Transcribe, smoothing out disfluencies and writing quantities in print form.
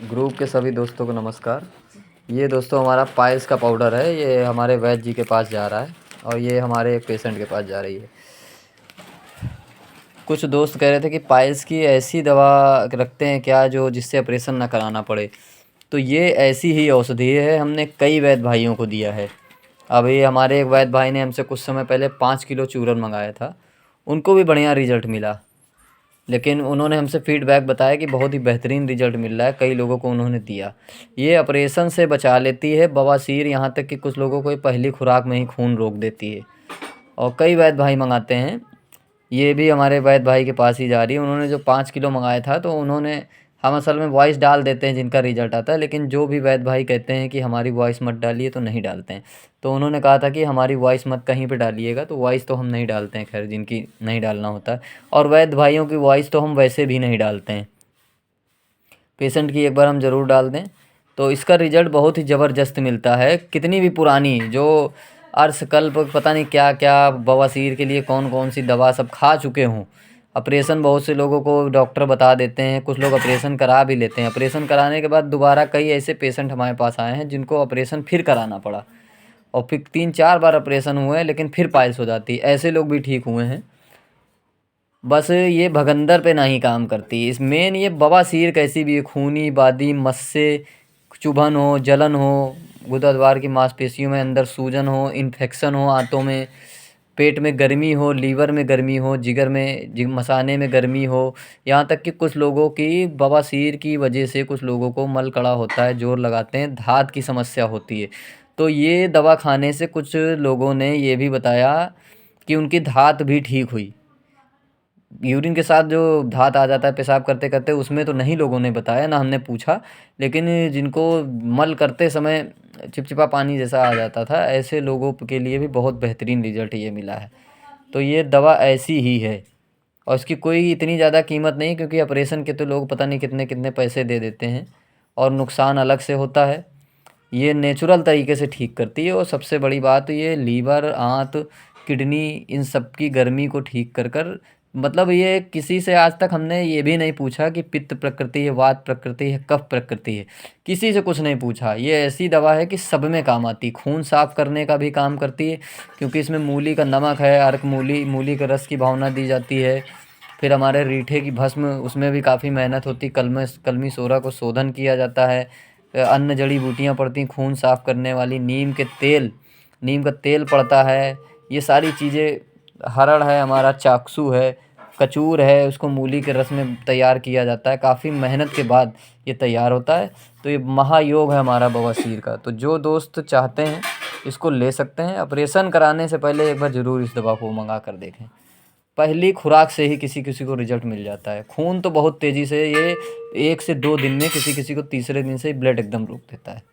Group के सभी दोस्तों को नमस्कार। ये दोस्तों हमारा पाइल्स का पाउडर है, ये हमारे वैद्य जी के पास जा रहा है और ये हमारे एक पेशेंट के पास जा रही है। कुछ दोस्त कह रहे थे कि पाइल्स की ऐसी दवा रखते हैं क्या जो जिससे ऑपरेशन ना कराना पड़े। तो ये ऐसी ही औषधि है, हमने कई वैद्य भाइयों को दिया है। अभी हमारे एक वैद्य भाई ने हमसे कुछ समय पहले 5 किलो चूरन मंगाया था, उनको भी बढ़िया रिजल्ट मिला। लेकिन उन्होंने हमसे फीडबैक बताया कि बहुत ही बेहतरीन रिजल्ट मिल रहा है, कई लोगों को उन्होंने दिया। ये ऑपरेशन से बचा लेती है, बवासीर, यहाँ तक कि कुछ लोगों को ये पहली खुराक में ही खून रोक देती है। और कई वैद्य भाई मंगाते हैं, ये भी हमारे वैद्य भाई के पास ही जा रही है। उन्होंने जो 5 किलो मंगाया था, तो उन्होंने, हम असल में वॉइस डाल देते हैं जिनका रिजल्ट आता है, लेकिन जो भी वैद्य भाई कहते हैं कि हमारी वॉइस मत डालिए तो नहीं डालते हैं। तो उन्होंने कहा था कि हमारी वॉइस मत कहीं पे डालिएगा, तो वॉइस तो हम नहीं डालते हैं, खैर जिनकी नहीं डालना होता है। और वैद्य भाइयों की वॉइस तो हम वैसे भी नहीं डालते हैं, पेशेंट की एक बार हम ज़रूर डाल दें। तो इसका रिजल्ट बहुत ही ज़बरदस्त मिलता है। कितनी भी पुरानी जो अर्शकल्प पता नहीं क्या क्या बवासीर के लिए कौन कौन सी दवा सब खा चुके हों, ऑपरेशन बहुत से लोगों को डॉक्टर बता देते हैं, कुछ लोग ऑपरेशन करा भी लेते हैं। ऑपरेशन कराने के बाद दोबारा कई ऐसे पेशेंट हमारे पास आए हैं जिनको ऑपरेशन फिर कराना पड़ा, और फिर 3-4 बार ऑपरेशन हुए हैं लेकिन फिर पाइल्स हो जाती है। ऐसे लोग भी ठीक हुए हैं। बस ये भगंदर पे नहीं काम करती, इस मेन ये बवासीर कैसी भी है, खूनी बादी मस्से, चुभन हो, जलन हो, गुदद्वार की मांसपेशियों में अंदर सूजन हो, इन्फेक्शन हो आंतों में, पेट में गर्मी हो, लीवर में गर्मी हो, जिगर में मसाने में गर्मी हो, यहाँ तक कि कुछ लोगों की बवासीर की वजह से कुछ लोगों को मल कड़ा होता है, जोर लगाते हैं, धात की समस्या होती है। तो ये दवा खाने से कुछ लोगों ने ये भी बताया कि उनकी धात भी ठीक हुई। यूरिन के साथ जो धात आ जाता है पेशाब करते करते, उसमें तो नहीं लोगों ने बताया, ना हमने पूछा। लेकिन जिनको मल करते समय चिपचिपा पानी जैसा आ जाता था, ऐसे लोगों के लिए भी बहुत बेहतरीन रिजल्ट ये मिला है। तो ये दवा ऐसी ही है, और इसकी कोई इतनी ज़्यादा कीमत नहीं, क्योंकि ऑपरेशन के तो लोग पता नहीं कितने कितने पैसे दे देते हैं, और नुकसान अलग से होता है। ये नेचुरल तरीके से ठीक करती है, और सबसे बड़ी बात ये लीवर, आंत, किडनी, इन सब की गर्मी को ठीक कर कर, मतलब ये किसी से आज तक हमने ये भी नहीं पूछा कि पित्त प्रकृति है, वात प्रकृति है, कफ प्रकृति है, किसी से कुछ नहीं पूछा। ये ऐसी दवा है कि सब में काम आती, खून साफ करने का भी काम करती है, क्योंकि इसमें मूली का नमक है, अर्क मूली, मूली के रस की भावना दी जाती है। फिर हमारे रीठे की भस्म, उसमें भी काफ़ी मेहनत होती, कलमी सोरा को शोधन किया जाता है। अन्य जड़ी बूटियाँ पड़ती खून साफ़ करने वाली, नीम का तेल पड़ता है। ये सारी चीज़ें, हरड़ है हमारा, चाकसू है, कचूर है, उसको मूली के रस में तैयार किया जाता है, काफ़ी मेहनत के बाद ये तैयार होता है। तो ये महायोग है हमारा बवासीर का। तो जो दोस्त चाहते हैं इसको ले सकते हैं। ऑपरेशन कराने से पहले एक बार ज़रूर इस दवा को मंगा कर देखें। पहली खुराक से ही किसी किसी को रिजल्ट मिल जाता है। खून तो बहुत तेज़ी से, ये 1 से 2 दिन में, किसी किसी को तीसरे दिन से ही ब्लड एकदम रोक देता है।